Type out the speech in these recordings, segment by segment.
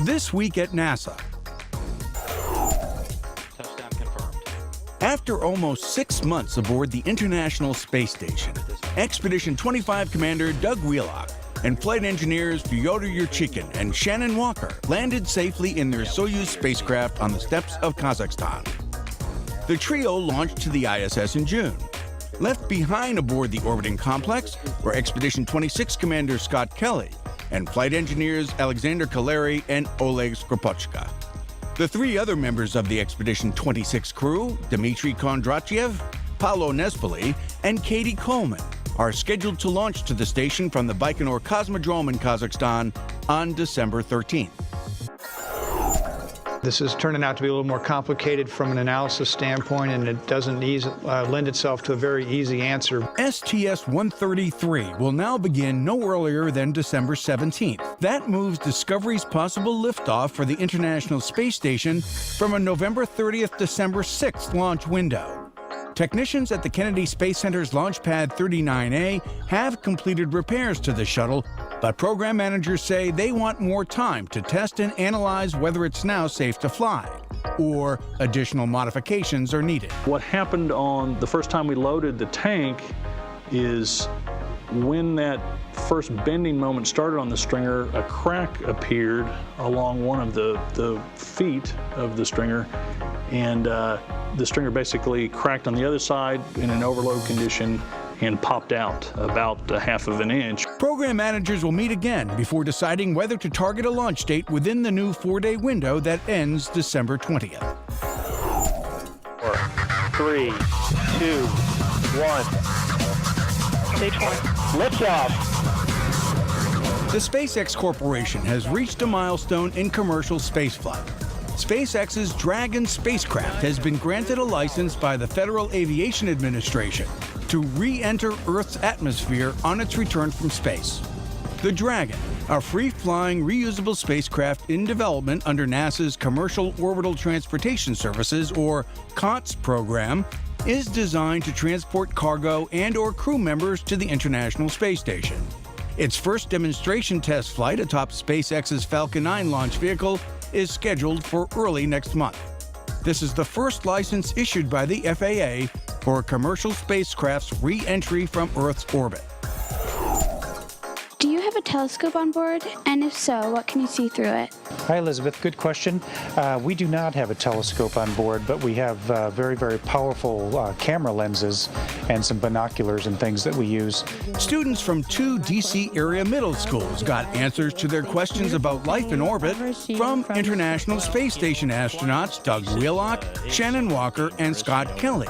This week at NASA. Touchdown confirmed. After almost 6 months aboard the International Space Station, Expedition 25 Commander Doug Wheelock and flight engineers Fyodor Yurchikhin and Shannon Walker landed safely in their Soyuz spacecraft on the steppes of Kazakhstan. The trio launched to the ISS in June. Left behind aboard the orbiting complex were Expedition 26 Commander Scott Kelly and flight engineers Alexander Kaleri and Oleg Skropochka. The 3 other members of the Expedition 26 crew, Dmitry Kondratyev, Paolo Nespoli, and Katie Coleman, are scheduled to launch to the station from the Baikonur Cosmodrome in Kazakhstan on December 13th. This is turning out to be a little more complicated from an analysis standpoint, and it doesn't lend itself to a very easy answer. STS-133 will now begin no earlier than December 17th. That moves Discovery's possible liftoff for the International Space Station from a November 30th, December 6th launch window. Technicians at the Kennedy Space Center's Launch Pad 39A have completed repairs to the shuttle, but program managers say they want more time to test and analyze whether it's now safe to fly, or additional modifications are needed. What happened on the first time we loaded the tank is when that first bending moment started on the stringer, a crack appeared along one of the feet of the stringer, and the stringer basically cracked on the other side in an overload condition and popped out about 1/2 inch. Program managers will meet again before deciding whether to target a launch date within the new 4-day window that ends December 20th. 4, 3, 2, 1. Stage 1. Liftoff. The SpaceX Corporation has reached a milestone in commercial spaceflight. SpaceX's Dragon spacecraft has been granted a license by the Federal Aviation Administration to re-enter Earth's atmosphere on its return from space. The Dragon, a free-flying, reusable spacecraft in development under NASA's Commercial Orbital Transportation Services, or COTS program, is designed to transport cargo and/or crew members to the International Space Station. Its first demonstration test flight atop SpaceX's Falcon 9 launch vehicle is scheduled for early next month. This is the first license issued by the FAA for a commercial spacecraft's re-entry from Earth's orbit. Do you have a telescope on board? And if so, what can you see through it? Hi, Elizabeth. Good question. We do not have a telescope on board, but we have very, very powerful camera lenses and some binoculars and things that we use. Students from 2 D.C. area middle schools got answers to their questions about life in orbit from International Space Station astronauts Doug Wheelock, Shannon Walker, and Scott Kelly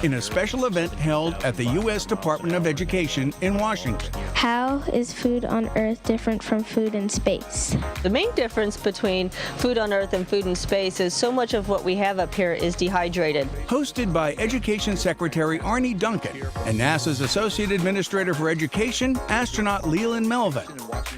in a special event held at the U.S. Department of Education in Washington. How is food on Earth different from food in space? The main difference between food on Earth and food in space is so much of what we have up here is dehydrated. Hosted by Education Secretary Arnie Duncan and NASA's Associate Administrator for Education, astronaut Leland Melvin.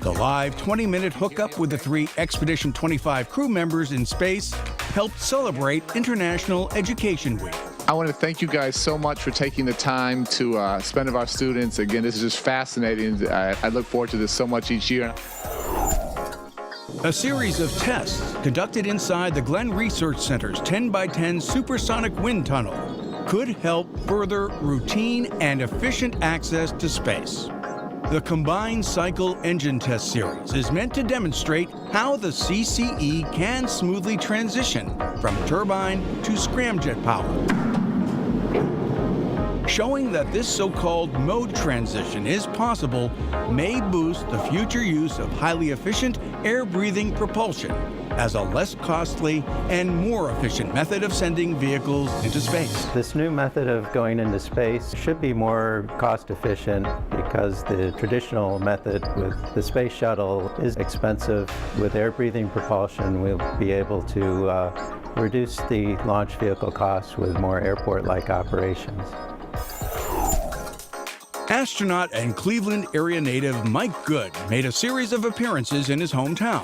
The live 20-minute hookup with the 3 Expedition 25 crew members in space helped celebrate International Education Week. I want to thank you guys so much for taking the time to spend with our students. Again, this is just fascinating. I look forward to this so much each year. A series of tests conducted inside the Glenn Research Center's 10x10 supersonic wind tunnel could help further routine and efficient access to space. The Combined Cycle Engine Test Series is meant to demonstrate how the CCE can smoothly transition from turbine to scramjet power. Showing that this so-called mode transition is possible may boost the future use of highly efficient air-breathing propulsion as a less costly and more efficient method of sending vehicles into space. This new method of going into space should be more cost-efficient because the traditional method with the space shuttle is expensive. With air-breathing propulsion, we'll be able to reduce the launch vehicle costs with more airport-like operations. Astronaut and Cleveland area native Mike Good made a series of appearances in his hometown.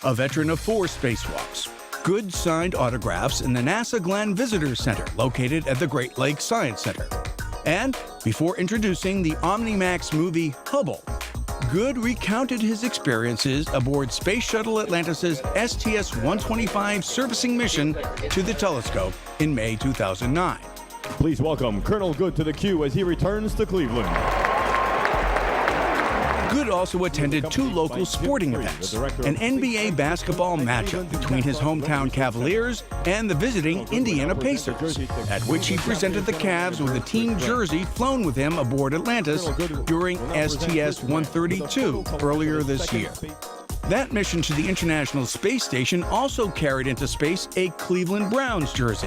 A veteran of 4 spacewalks, Good signed autographs in the NASA Glenn Visitor Center located at the Great Lakes Science Center. And before introducing the OmniMax movie Hubble, Good recounted his experiences aboard Space Shuttle Atlantis' STS-125 servicing mission to the telescope in May 2009. Please welcome Colonel Good to the queue as he returns to Cleveland. Good also attended 2 local sporting events, an NBA basketball matchup between his hometown Cavaliers and the visiting Indiana Pacers, at which he presented the Cavs with a team jersey flown with him aboard Atlantis during STS-132 earlier this year. That mission to the International Space Station also carried into space a Cleveland Browns jersey.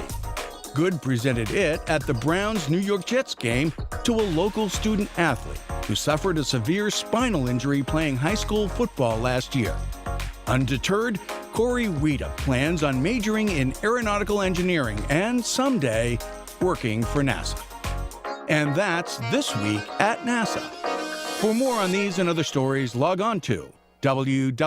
Good presented it at the Browns New York Jets game to a local student athlete who suffered a severe spinal injury playing high school football last year. Undeterred, Corey Rita plans on majoring in aeronautical engineering and someday working for NASA. And that's This Week at NASA. For more on these and other stories, log on to www.nasa.gov.